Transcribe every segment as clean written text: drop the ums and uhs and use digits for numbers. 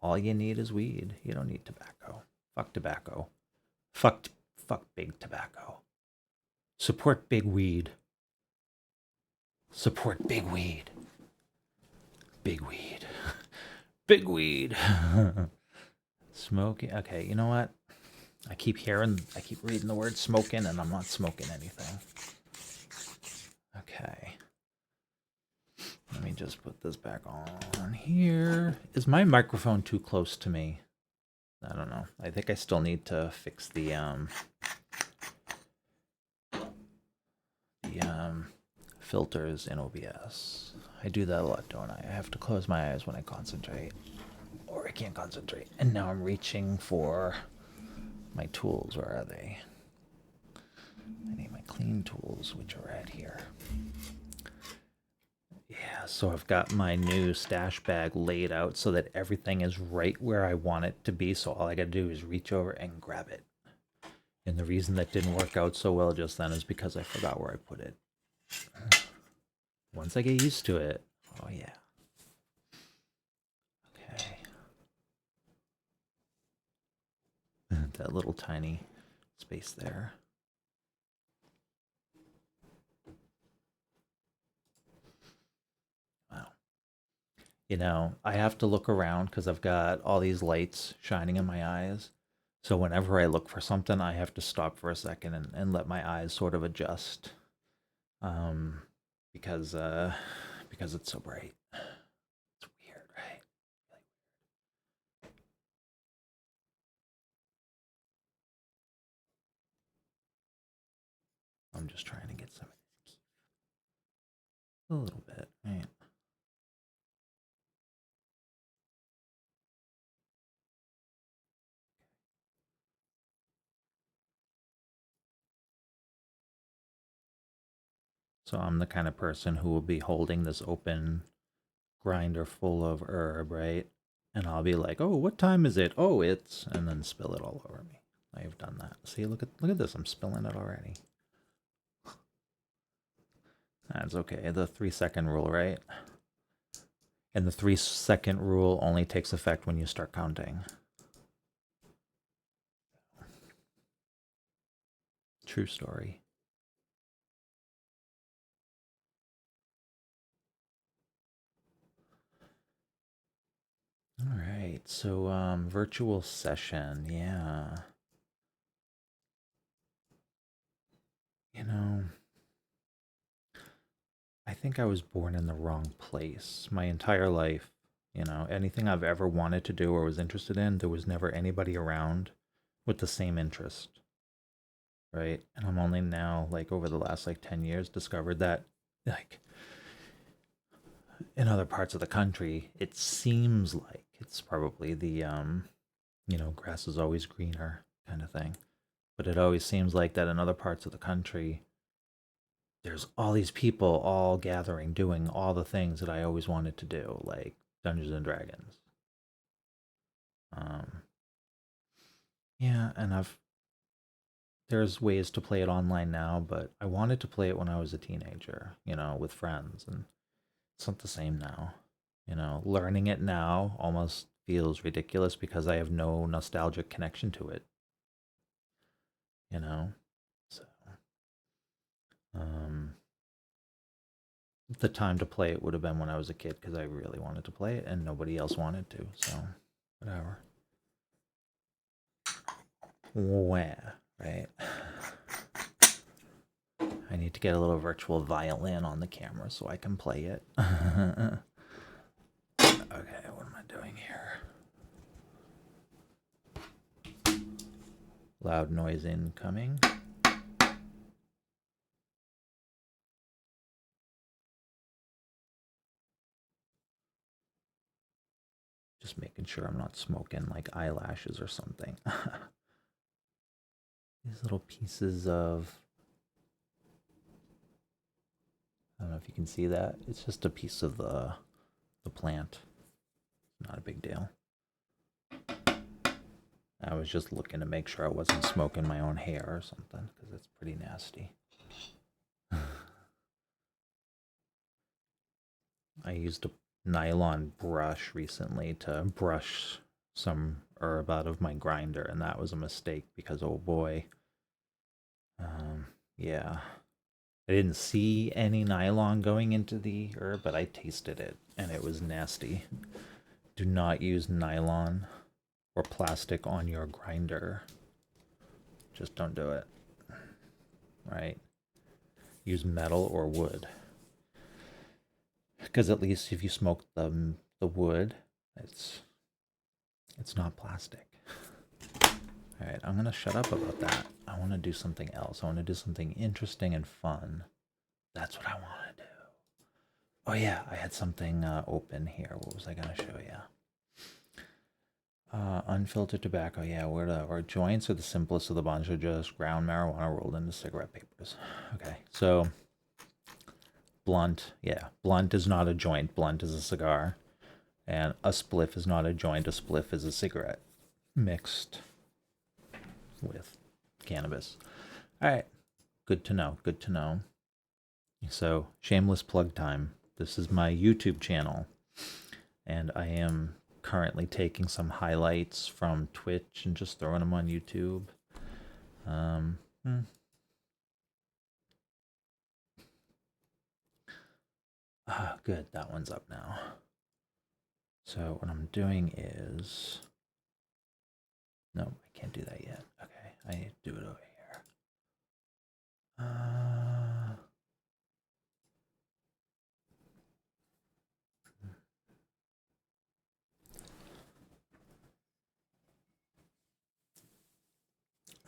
All you need is weed. You don't need tobacco. Fuck tobacco. Fuck big tobacco. Support big weed. Support big weed. Big weed. Big weed. Smoking. Okay, you know what? I keep reading the word smoking, and I'm not smoking anything. Okay. Let me just put this back on here. Is my microphone too close to me? I don't know. I think I still need to fix the filters in OBS. I do that a lot, don't I? I have to close my eyes when I concentrate, or I can't concentrate. And now I'm reaching for my tools. Where are they? I need my clean tools, which are right here. Yeah, so I've got my new stash bag laid out so that everything is right where I want it to be. So all I gotta do is reach over and grab it. And the reason that didn't work out so well just then is because I forgot where I put it. Once I get used to it, oh yeah. Okay. That little tiny space there. Wow. You know, I have to look around because I've got all these lights shining in my eyes. So whenever I look for something, I have to stop for a second and let my eyes sort of adjust. Um, because it's so bright. It's weird, right? I'm just trying to get some of this a little bit, right? So I'm the kind of person who will be holding this open grinder full of herb, right? And I'll be like, "Oh, what time is it? Oh, it's," and then spill it all over me. I've done that. See, look at this. I'm spilling it already. That's okay. The 3-second rule, right? And the 3-second rule only takes effect when you start counting. True story. All right. So, virtual session. Yeah. You know, I think I was born in the wrong place my entire life. You know, anything I've ever wanted to do or was interested in, there was never anybody around with the same interest, right? And I'm only now, like, over the last, like, 10 years, discovered that, like, in other parts of the country, it seems like it's probably the, grass is always greener kind of thing. But it always seems like that in other parts of the country, there's all these people all gathering, doing all the things that I always wanted to do, like Dungeons and Dragons. Um, yeah, and there's ways to play it online now, but I wanted to play it when I was a teenager, with friends, and it's not the same now. Learning it now almost feels ridiculous because I have no nostalgic connection to it, you know? So, um, the time to play it would have been when I was a kid because I really wanted to play it and nobody else wanted to. So, whatever. Where, right? I need to get a little virtual violin on the camera so I can play it. Okay, what am I doing here? Loud noise incoming. Just making sure I'm not smoking like eyelashes or something. These little pieces of, I don't know if you can see that. It's just a piece of the plant. Not a big deal. I was just looking to make sure I wasn't smoking my own hair or something, because it's pretty nasty. I used a nylon brush recently to brush some herb out of my grinder, and that was a mistake because oh boy, yeah, I didn't see any nylon going into the herb, but I tasted it and it was nasty. Do not use nylon or plastic on your grinder. Just don't do it. Right? Use metal or wood. Because at least if you smoke the wood, it's not plastic. All right, I'm gonna shut up about that. I want to do something else. I want to do something interesting and fun. That's what I want to do. Oh yeah, I had something open here. What was I gonna show you? Unfiltered tobacco. Yeah, our joints are the simplest of the bunch. Are just ground marijuana rolled into cigarette papers. Okay, so blunt. Yeah, blunt is not a joint. Blunt is a cigar, and a spliff is not a joint. A spliff is a cigarette mixed with cannabis. All right, good to know. Good to know. So, shameless plug time. This is my YouTube channel, and I am currently taking some highlights from Twitch and just throwing them on YouTube. Good, that one's up now. So what I'm doing is, no, I can't do that yet. Okay, I need to do it over here.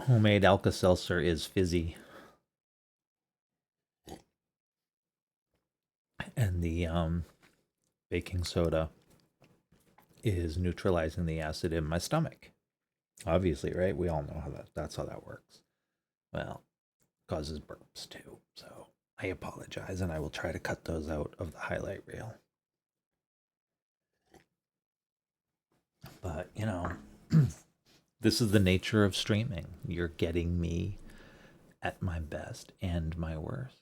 Homemade Alka-Seltzer is fizzy. And the baking soda is neutralizing the acid in my stomach. Obviously, right? We all know how that's how that works. Well, causes burps too. So I apologize, and I will try to cut those out of the highlight reel. But, you know, this is the nature of streaming. You're getting me at my best and my worst.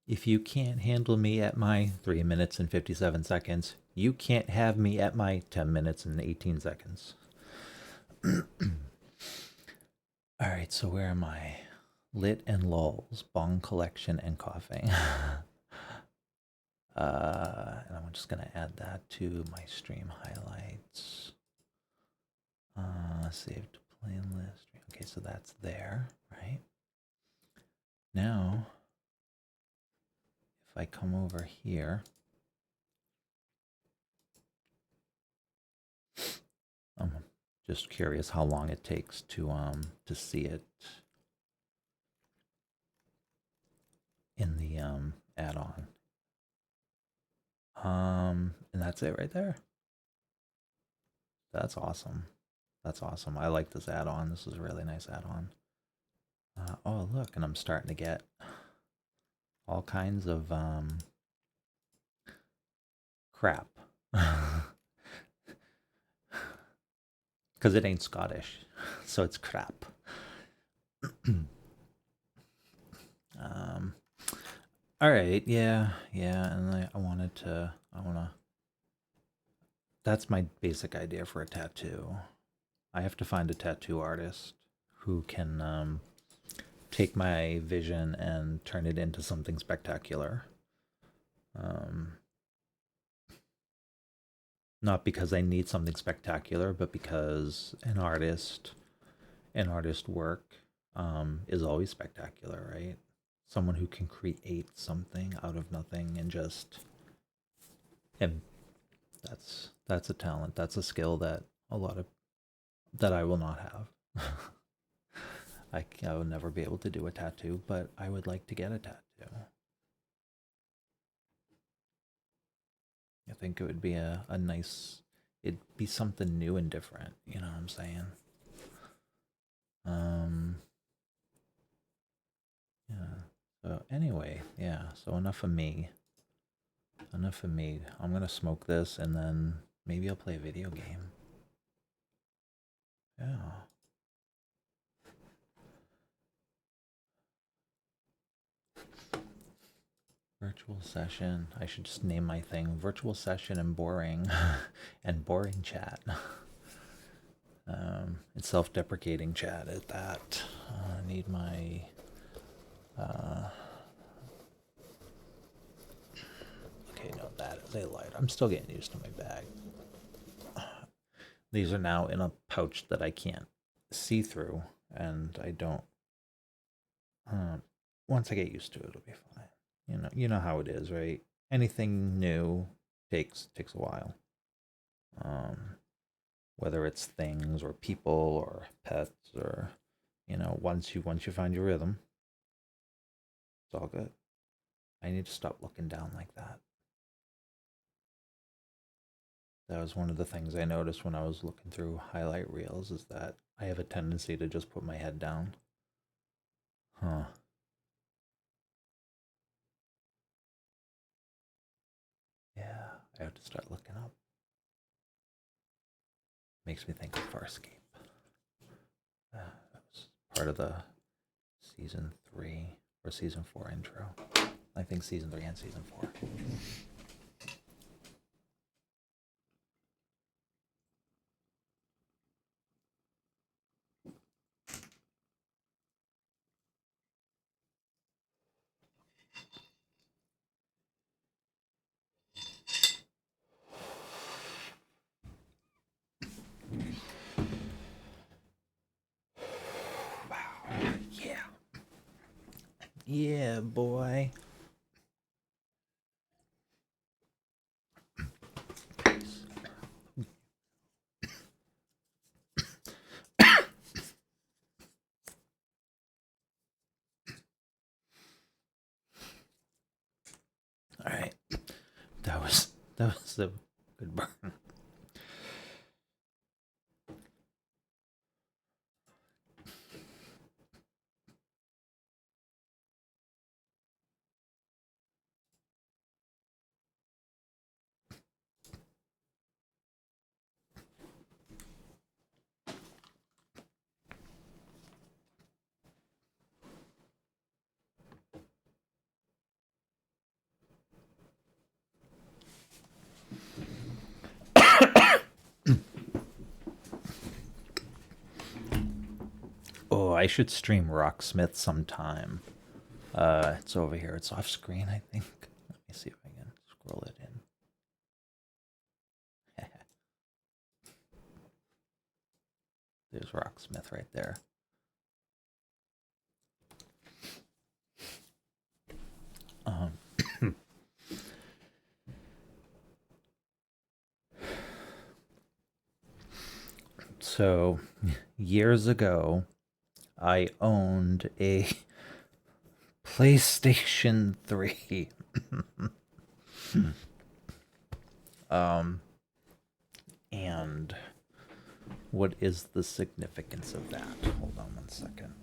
If you can't handle me at my 3 minutes and 57 seconds, you can't have me at my 10 minutes and 18 seconds. All right, so where am I? Lit and lulls, bong collection and coughing. And I'm just gonna add that to my stream highlights. Saved playlist. Okay, so that's there, right? Now, if I come over here, I'm just curious how long it takes to see it in the add-on. And that's it right there. That's awesome. That's awesome. I like this add-on. This is a really nice add-on. Oh, look, and I'm starting to get all kinds of crap. Because it ain't Scottish, so it's crap. All right, yeah, and I wanted to, that's my basic idea for a tattoo. I have to find a tattoo artist who can take my vision and turn it into something spectacular. Not because I need something spectacular, but because an artist work is always spectacular, right? Someone who can create something out of nothing and just, and that's a talent. That's a skill that I will not have. I will never be able to do a tattoo, but I would like to get a tattoo. I think it would be a nice, it'd be something new and different, you know what I'm saying? Yeah. So anyway, yeah, so enough of me. Enough of me. I'm gonna smoke this and then maybe I'll play a video game. Yeah. Virtual session. I should just name my thing virtual session and boring and boring chat. It's self-deprecating chat at that. I need my okay, no, that is a light. I'm still getting used to my bag. These are now in a pouch that I can't see through, and I don't. Once I get used to it, it'll be fine. You know how it is, right? Anything new takes a while. Whether it's things or people or pets or once you find your rhythm, it's all good. I need to stop looking down like that. That was one of the things I noticed when I was looking through highlight reels is that I have a tendency to just put my head down. Huh. Yeah, I have to start looking up. Makes me think of Farscape. That was part of the season 3 or season 4 intro. I think season 3 and season 4. Wow. Yeah. Yeah, boy. All right. That was a good burn. Oh, I should stream Rocksmith sometime. It's over here. It's off screen, I think. Let me see if I can scroll it in. There's Rocksmith right there. Um, so, years ago, I owned a PlayStation 3. And what is the significance of that? Hold on one second.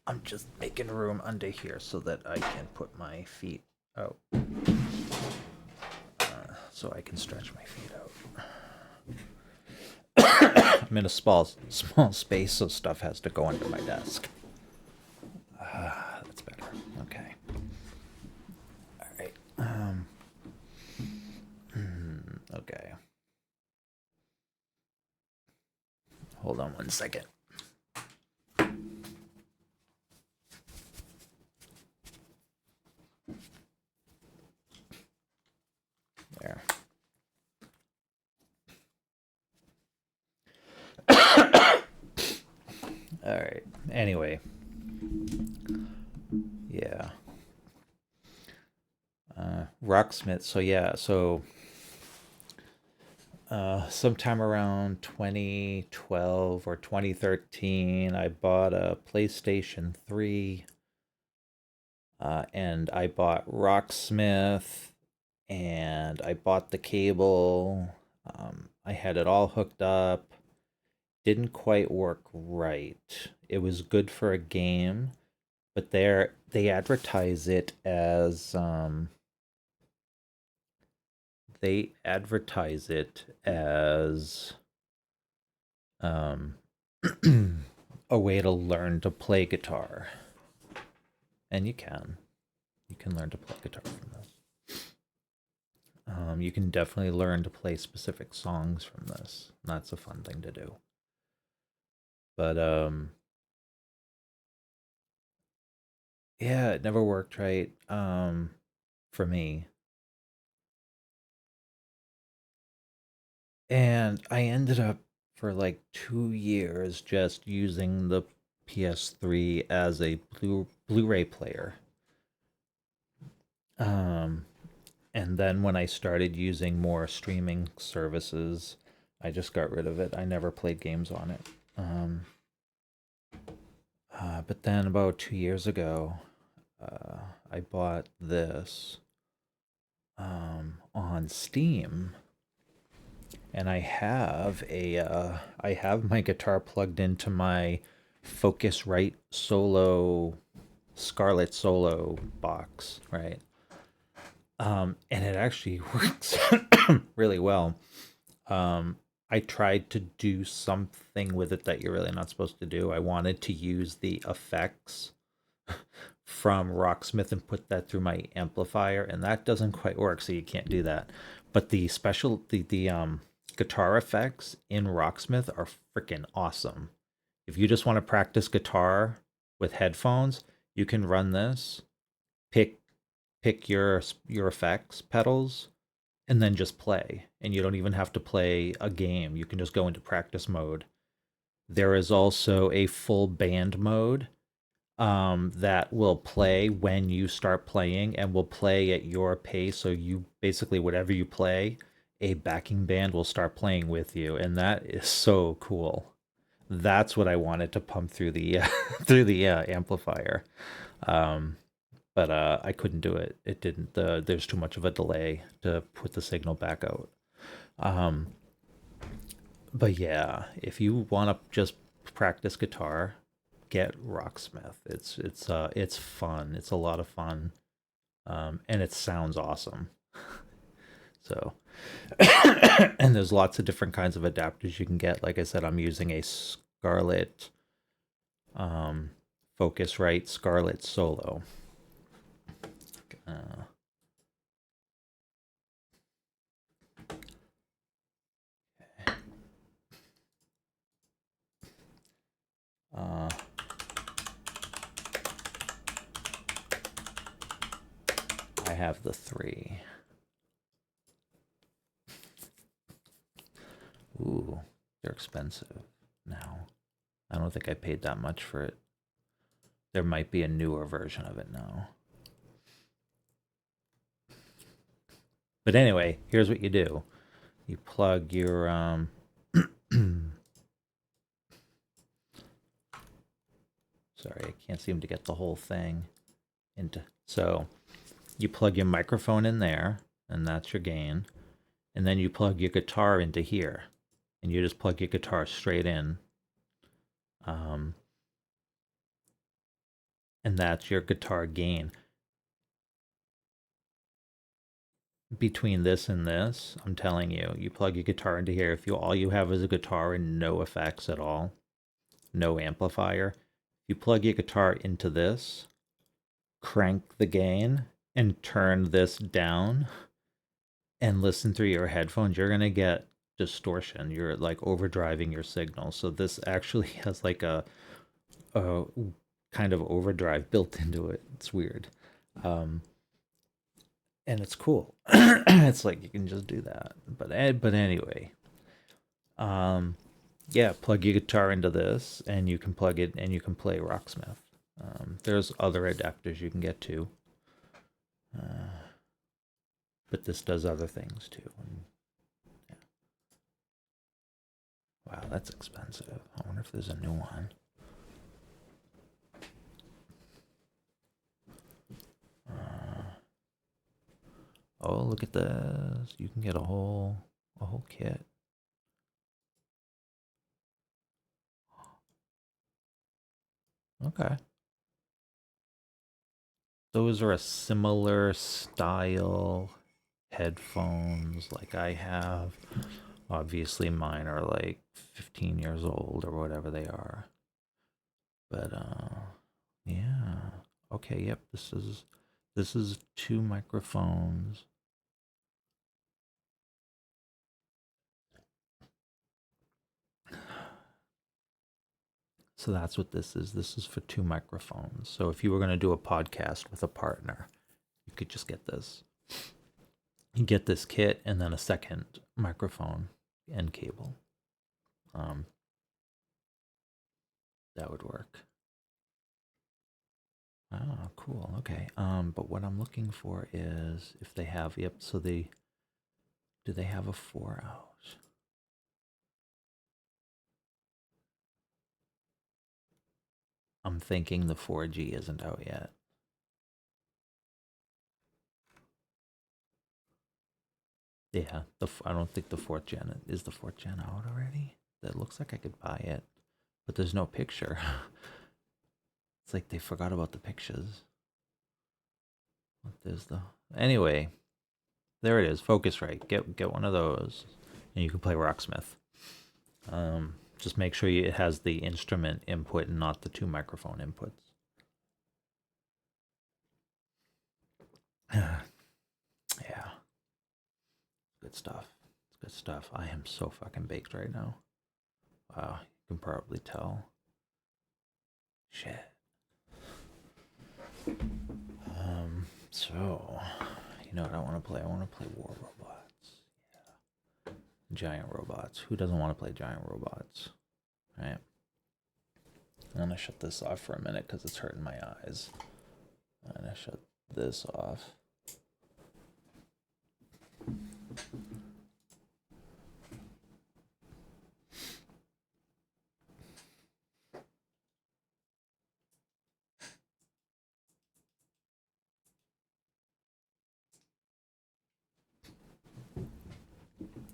I'm just making room under here so that I can put my feet out. So I can stretch my feet out. I'm in a small space, so stuff has to go under my desk. That's better. Okay. All right. Okay. Hold on one second. There. All right. Anyway. Yeah. Rocksmith. So yeah. So sometime around 2012 or 2013, I bought a PlayStation 3, and I bought Rocksmith, and I bought the cable. I had it all hooked up. Didn't quite work right. It was good for a game, but they advertise it as they advertise it as um, a way to learn to play guitar, and you can learn to play guitar from this. You can definitely learn to play specific songs from this. That's a fun thing to do. But yeah, it never worked right for me. And I ended up for like 2 years just using the PS3 as a Blu-ray player. Um, and then when I started using more streaming services, I just got rid of it. I never played games on it. But then about 2 years ago, I bought this on Steam, and I have my guitar plugged into my Focusrite Solo Scarlet Solo box, right? And it actually works really well. I tried to do something with it that you're really not supposed to do. I wanted to use the effects from Rocksmith and put that through my amplifier, and that doesn't quite work, so you can't do that. But the guitar effects in Rocksmith are freaking awesome. If you just want to practice guitar with headphones, you can run this, pick your effects pedals, and then just play. And you don't even have to play a game. You can just go into practice mode. There is also a full band mode that will play when you start playing and will play at your pace. So you basically, whatever you play, a backing band will start playing with you, and that is so cool. That's what I wanted to pump through the through the amplifier, um, but I couldn't do it. It didn't. There's too much of a delay to put the signal back out. Um, but yeah, if you want to just practice guitar, get Rocksmith. It's fun. It's a lot of fun, and it sounds awesome. So, and there's lots of different kinds of adapters you can get. Like I said, I'm using a Scarlett, um, Focusrite Scarlett Solo. Uh, uh, I have the three. Ooh, they're expensive now. I don't think I paid that much for it. There might be a newer version of it now. But anyway, here's what you do. You plug your sorry, I can't seem to get the whole thing into. So, you plug your microphone in there, and that's your gain. And then you plug your guitar into here, and you just plug your guitar straight in. Um, and that's your guitar gain. Between this and this, I'm telling you, you plug your guitar into here. If you all you have is a guitar and no effects at all, no amplifier, you plug your guitar into this, crank the gain, and turn this down, and listen through your headphones, you're gonna get distortion. You're like overdriving your signal. So this actually has like a kind of overdrive built into it. It's weird. Um, and it's cool. It's like you can just do that. But anyway, um, yeah, plug your guitar into this, and you can plug it, and you can play Rocksmith. There's other adapters you can get too, but this does other things too. And, yeah. Wow, that's expensive. I wonder if there's a new one. Oh, look at this! You can get a whole kit. Okay. Those are a similar style headphones like I have. Obviously mine are like 15 years old or whatever they are. But yeah. Okay, yep, this is 2 microphones. So that's what this is. This is for 2 microphones. So if you were going to do a podcast with a partner, you could just get this. You get this kit and then a second microphone and cable. That would work. Oh, cool. Okay. But what I'm looking for is if they have, yep, so do they have a 4-out? I'm thinking the 4G isn't out yet. Yeah, I don't think the 4th gen is the 4th gen out already. That looks like I could buy it, but there's no picture. It's like they forgot about the pictures. There's the anyway. There it is. Focusrite. Get one of those, and you can play Rocksmith. Just make sure it has the instrument input and not the 2 microphone inputs. Yeah. Good stuff. It's good stuff. I am so fucking baked right now. Wow, you can probably tell. Shit. So, you know what I want to play? I want to play War Robots. Yeah. Giant robots. Who doesn't want to play giant robots? Right? I'm gonna shut this off for a minute because it's hurting my eyes. I'm gonna shut this off.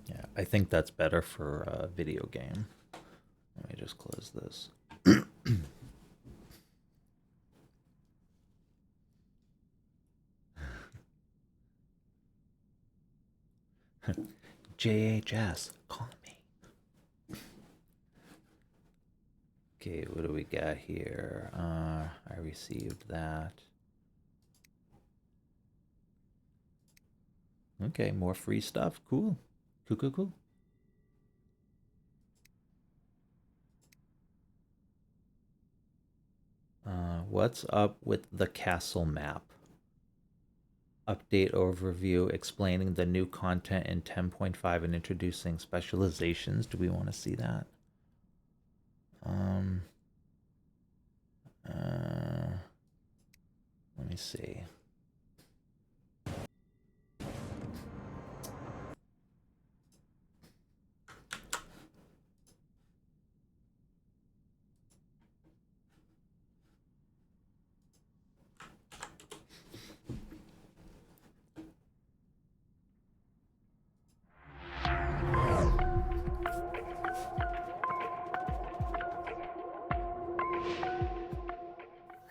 Yeah, I think that's better for a video game. Let me just close this. JHS, call me. Okay, what do we got here? I received that. Okay, more free stuff. Cool. Cool. What's up with the castle map? Update overview explaining the new content in 10.5 and introducing specializations. Do we want to see that? Let me see.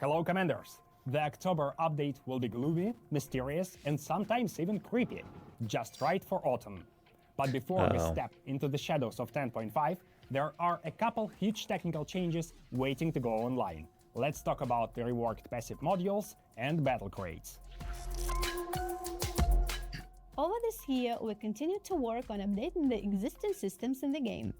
Hello, Commanders. The October update will be gloomy, mysterious, and sometimes even creepy, just right for autumn. But before we step into the shadows of 10.5, there are a couple huge technical changes waiting to go online. Let's talk about the reworked passive modules and battle crates. Over this year, we continue to work on updating the existing systems in the game.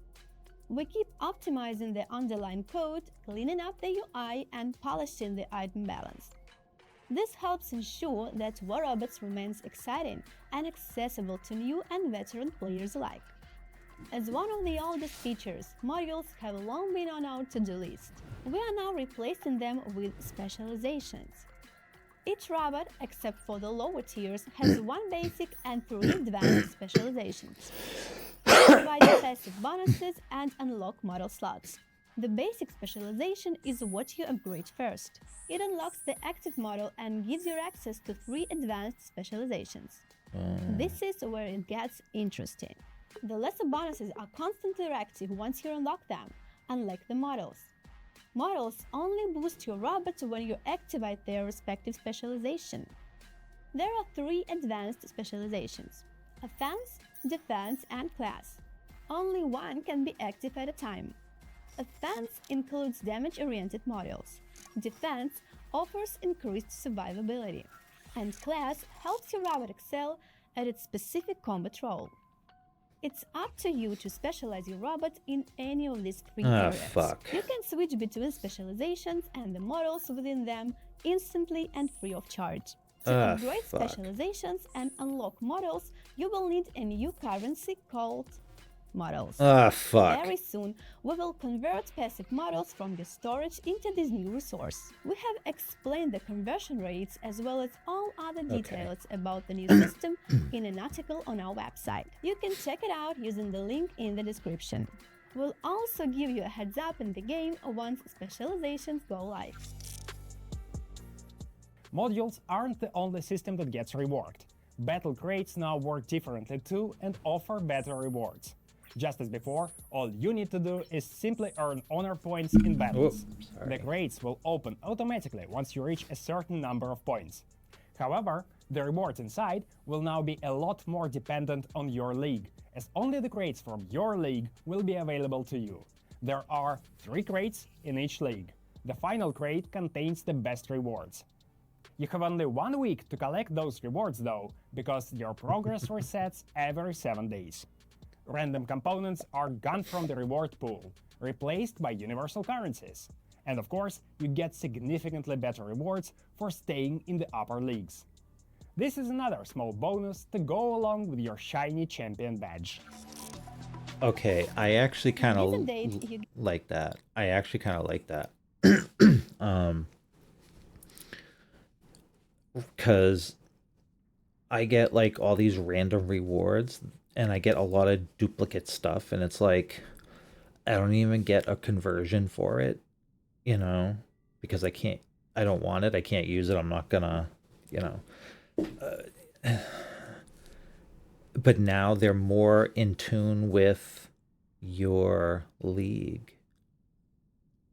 We keep optimizing the underlying code, cleaning up the UI, and polishing the item balance. This helps ensure that War Robots remains exciting and accessible to new and veteran players alike. As one of the oldest features, modules have long been on our to-do list. We are now replacing them with specializations. Each robot, except for the lower tiers, has 1 basic and 3 advanced specializations. Provide passive bonuses and unlock model slots. The basic specialization is what you upgrade first. It unlocks the active model and gives you access to 3 advanced specializations. This is where it gets interesting. The lesser bonuses are constantly active once you unlock them, unlike the models. Models only boost your robots when you activate their respective specialization. There are 3 advanced specializations: offense, defense, and class. only one can be active at a time. Offense includes damage-oriented models. Defense offers increased survivability. And class helps your robot excel at its specific combat role. It's up to you to specialize your robot in any of these three areas. Fuck. You can switch between specializations and the models within them instantly and free of charge. To upgrade specializations and unlock models, you will need a new currency called models. Very soon, we will convert passive models from your storage into this new resource. We have explained the conversion rates as well as all other details about the new system in an article on our website. You can check it out using the link in the description. We'll also give you a heads up in the game once specializations go live. Modules aren't the only system that gets reworked. Battle crates now work differently too and offer better rewards. Just as before, all you need to do is simply earn honor points in battles. The crates will open automatically once you reach a certain number of points. However, the rewards inside will now be a lot more dependent on your league, as only the crates from your league will be available to you. There are 3 crates in each league. The final crate contains the best rewards. You have only 1 week to collect those rewards though, because your progress resets every 7 days. Random components are gone from the reward pool, replaced by universal currencies. And of course, you get significantly better rewards for staying in the upper leagues. This is another small bonus to go along with your shiny champion badge. Okay, I actually kind of like that. I actually kind of like that. Because I get like all these random rewards and I get a lot of duplicate stuff, and it's like I don't even get a conversion for it, you know, because I don't want it, I can't use it, I'm not gonna, you know. But now they're more in tune with your league.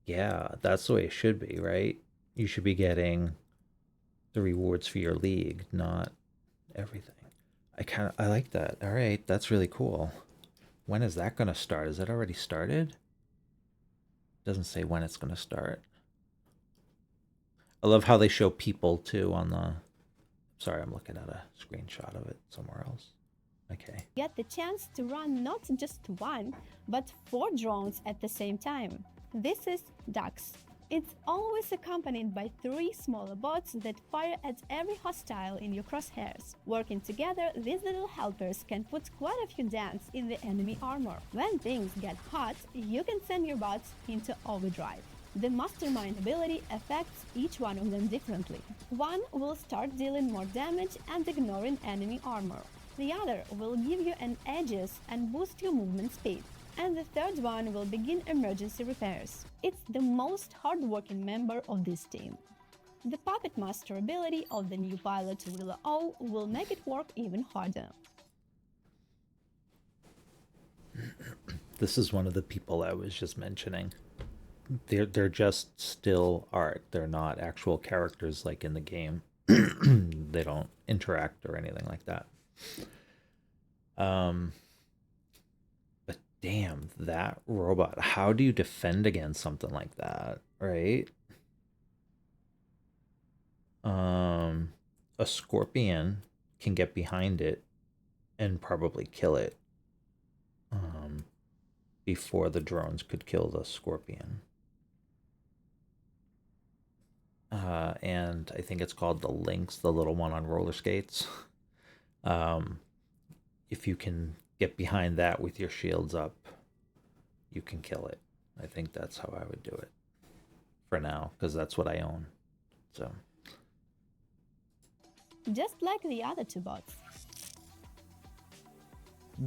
Yeah, that's the way it should be, right? You should be getting the rewards for your league, not everything. I like that. All right, that's really cool. When is that going to start? Is it already started? Doesn't say when it's going to start. I love how they show people too on the... Sorry, I'm looking at a screenshot of it somewhere else. Okay. Get the chance to run not just 1, but 4 drones at the same time. This is Dux. It's always accompanied by 3 smaller bots that fire at every hostile in your crosshairs. Working together, these little helpers can put quite a few dents in the enemy armor. When things get hot, you can send your bots into overdrive. The Mastermind ability affects each one of them differently. One will start dealing more damage and ignoring enemy armor. The other will give you an edges and boost your movement speed. And the third one will begin emergency repairs. It's the most hardworking member of this team. The Puppet Master ability of the new pilot Willa O will make it work even harder. This is one of the people I was just mentioning. They're just still art. They're not actual characters like in the game. They don't interact or anything like that. But damn, that robot, how do you defend against something like that, right? A scorpion can get behind it and probably kill it before the drones could kill the scorpion. And I think it's called the Lynx, the little one on roller skates. If you can get behind that with your shields up, you can kill it. I think that's how I would do it for now, because that's what I own. So, just like the other 2 bots.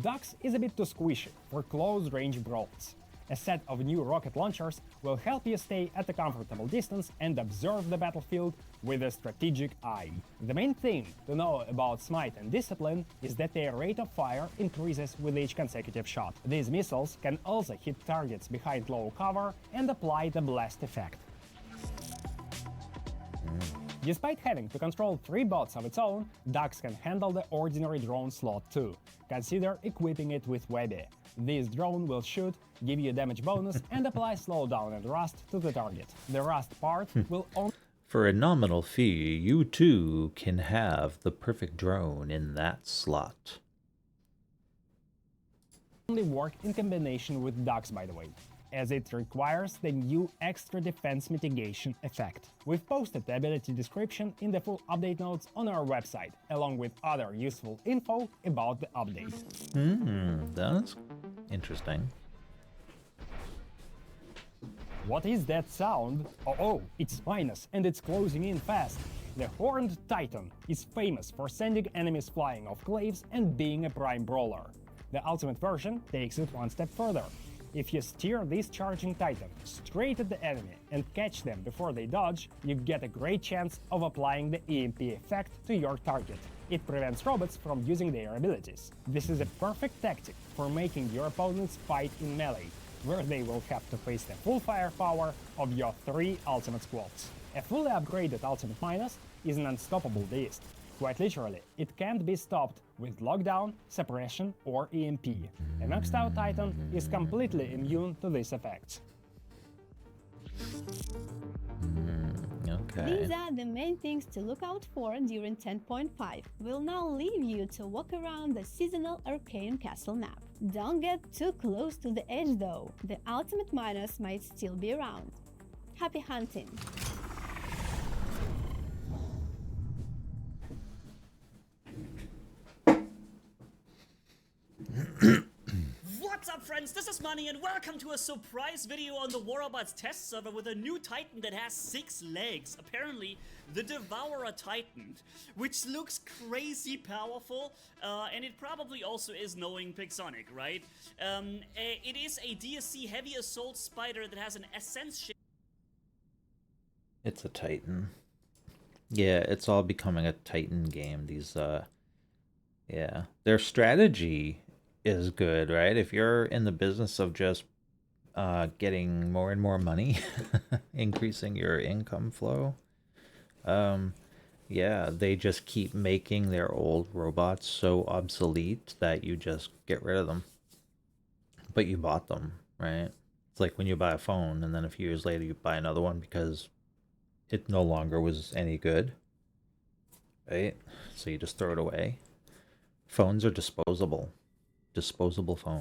Dux is a bit too squishy for close-range brawls. A set of new rocket launchers will help you stay at a comfortable distance and observe the battlefield with a strategic eye. The main thing to know about Smite and Discipline is that their rate of fire increases with each consecutive shot. These missiles can also hit targets behind low cover and apply the blast effect. Despite having to control 3 bots of its own, Dux can handle the ordinary drone slot too. Consider equipping it with Webby, This drone will shoot, give you a damage bonus, and apply slowdown and rust to the target. The rust part will only For a nominal fee, you too can have the perfect drone in that slot. work in combination with ducks, by the way, as it requires the new extra defense mitigation effect. We've posted the ability description in the full update notes on our website, along with other useful info about the update. That's interesting. What is that sound? Oh, it's Minus, and it's closing in fast. The Horned Titan is famous for sending enemies flying off cliffs and being a prime brawler. The ultimate version takes it one step further. If you steer this charging Titan straight at the enemy and catch them before they dodge, you get a great chance of applying the EMP effect to your target. It prevents robots from using their abilities. This is a perfect tactic for making your opponents fight in melee, where they will have to face the full firepower of your 3 ultimate squads. A fully upgraded Ultimate Minus is an unstoppable beast. Quite literally, it can't be stopped with lockdown, suppression, or EMP. A maxed out Titan is completely immune to these effects. Okay. These are the main things to look out for during 10.5. We'll now leave you to walk around the seasonal Arcane Castle map. Don't get too close to the edge though, the Ultimate Minus might still be around. Happy hunting! What's up, friends? This is Money, and welcome to a surprise video on the Warabots test server with a new Titan that has 6 legs. Apparently, the Devourer Titan, which looks crazy powerful, and it probably also is knowing Pixonic, right? It is a DSC Heavy Assault Spider that has an Essence shape. It's a Titan. Yeah, it's all becoming a Titan game. These, yeah. Their strategy is good, right? If you're in the business of just getting more and more money, increasing your income flow, yeah, they just keep making their old robots so obsolete that you just get rid of them. But you bought them, right? It's like when you buy a phone and then a few years later you buy another one because it no longer was any good, right? So you just throw it away. Phones are disposable. Disposable phones.